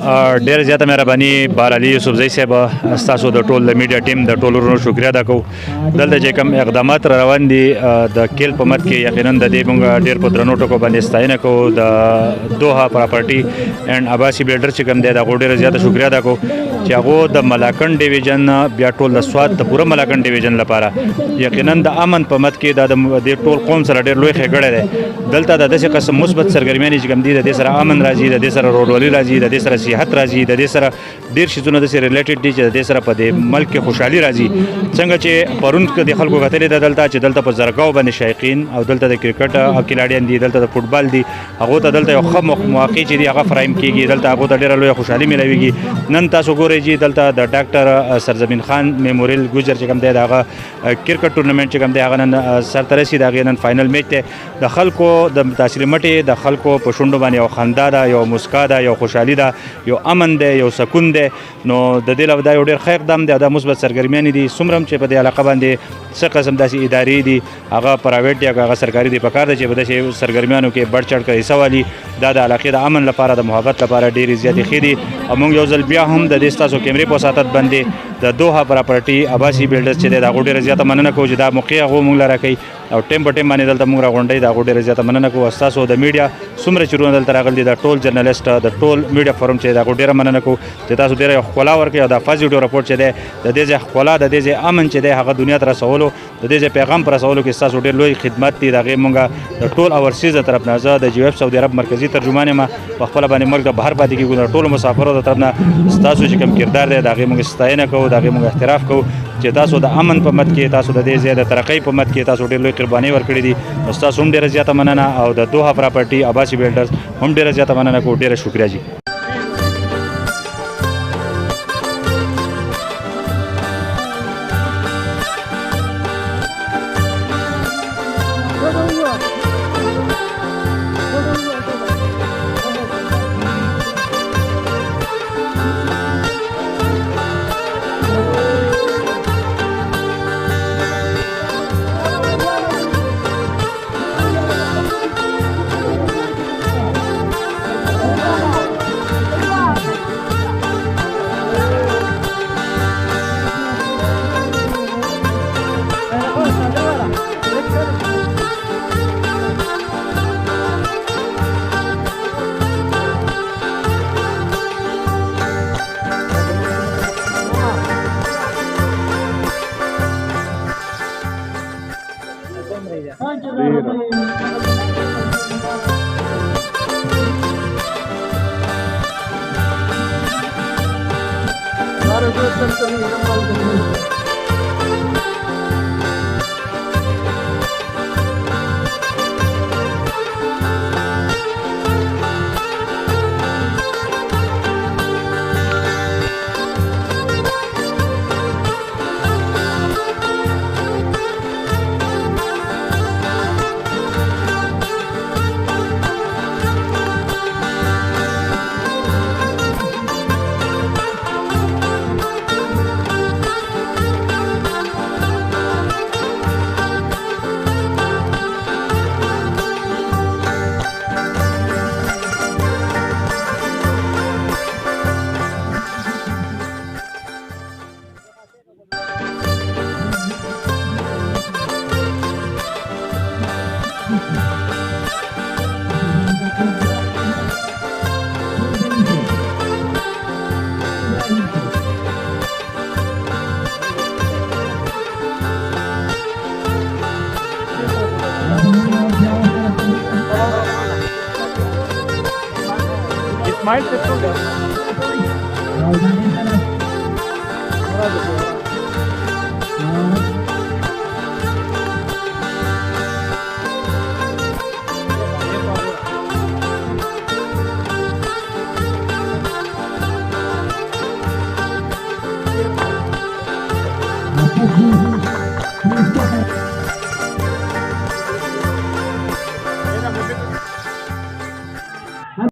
ډېر زیاته مهرباني بارعلي یوسفزی صاحب ستاسو د ټول د میډیا ټیم د ټولو ورونو شکریا ادا کوو. دلته چې کوم اقدامات را روان دي د کیل په مد کې یقینا د دې موږ ډېر په درنو ټکو باندې ستاینه کوو. د دوها پراپرټي اینډ عباسي بلډر چې کوم دی د هغو ډېره زیاته شکریا ادا کوو چې هغو د ملاکنډ ډیویژن بیا ټول د سوات د پوره ملاکنډ ډیویژن لپاره یقینا د امن په مد کې د دې ټول قوم سره ډېر لوی ښېګړی دی. دلته د داسې قسم مثبت سرګرمیانې چې کوم دي د دې سره امن راځي، د دې سره روډولي راځي، د دې سره صحت راځي، د دې سره ډېر شیزونه داسې ریلیټډ دي چې د دې سره په دې ملک کې خوشحالي راځي. څنګه چې پرون د خلکو کتلې ده دلته چې دلته په زرګاو باندې شایقین او دلته د کرکټ کلاډیان دي، دلته د فوټبال دي، هغو ته دلته یو ښه مواقع چې دي هغه فراهم کېږي، دلته هغو ته ډېره لویه خوشحالي میلاویږي. نن تاسو ګورئ چې دلته د ډاکټر سرزمین خان میموریل ګوجر چې کوم دی د هغه کرکټ ټورنمنټ چې کوم دی هغه نن سرته رسي، د هغې نن فاینل میچ دی. د خلکو د متاثرې مټې د خلکو په شونډو باندې یو خندا ده، یو مسکا ده، یو خوشحالي ده، یو امن دی، یو سکون دی. نو د دې لپاره دا یو ډېر ښه اقدام دی او دا مثبت سرګرمیانې دي. څومره هم چې په دې علاقه باندې څه قسم داسې ادارې دي هغه پرایویټ دي هغه سرکاري دي، پکار ده چې په داسې سرګرمیانو کې بړ چړ کړه حصه والي. دا د علاقې د امن لپاره د محبت لپاره ډېرې زیاتې ښې دي. او موږ یو ځل بیا هم د دې ستاسو کیمرې په وساتت باندې د دوها پراپرټي عباسي بلډرز چې دی د هغو ډېره زیاته مننه کوو چې دا موقع هغو موږ له راکوي او ټیم په ټیم باندې دلته موږ راغونډوي، د هغو ډېره زیاته مننه کوو. ستاسو د میډیا څومره چې ورونه دلته راغلي دي د ټول جرنالیسټ د ټول میډیا فورم چې د هغو ډېره مننه کوو چې تاسو ډېره یو ښکلا ورکوئ او دا پازیټیو رپورټ چې دی د دې ځای ښکلا د دې ځای امن چې دی هغه دنیا ته رسولو، د دې ځای پیغام په رسولو کې ستاسو ډېر لوی خدمت دی. د هغې موږ د ټول اوورسیز د طرف نه زه د جی ایف سعودي عرب مرکزي ترجمان یم، په خپله باندې ملک د بهر پاتې کېږو. د ټولو مسافرو د طرف نه ستاسو چې کوم کردار دی د هغې موږ ستاینه کوو، د هغې موږ احتراف کوو چې تاسو د امن په مد کې، تاسو د دې ځای د ترقۍ په مد کې تاسو ډېر لوی قربانۍ ورکړي دي. نو ستاسو هم ډېره زیاته مننه او د دوها پراپرټي عباسي بلډرز هم ډېره زیاته مننه کوو. ډېره شکریه جی. Smile petrol. Thank you.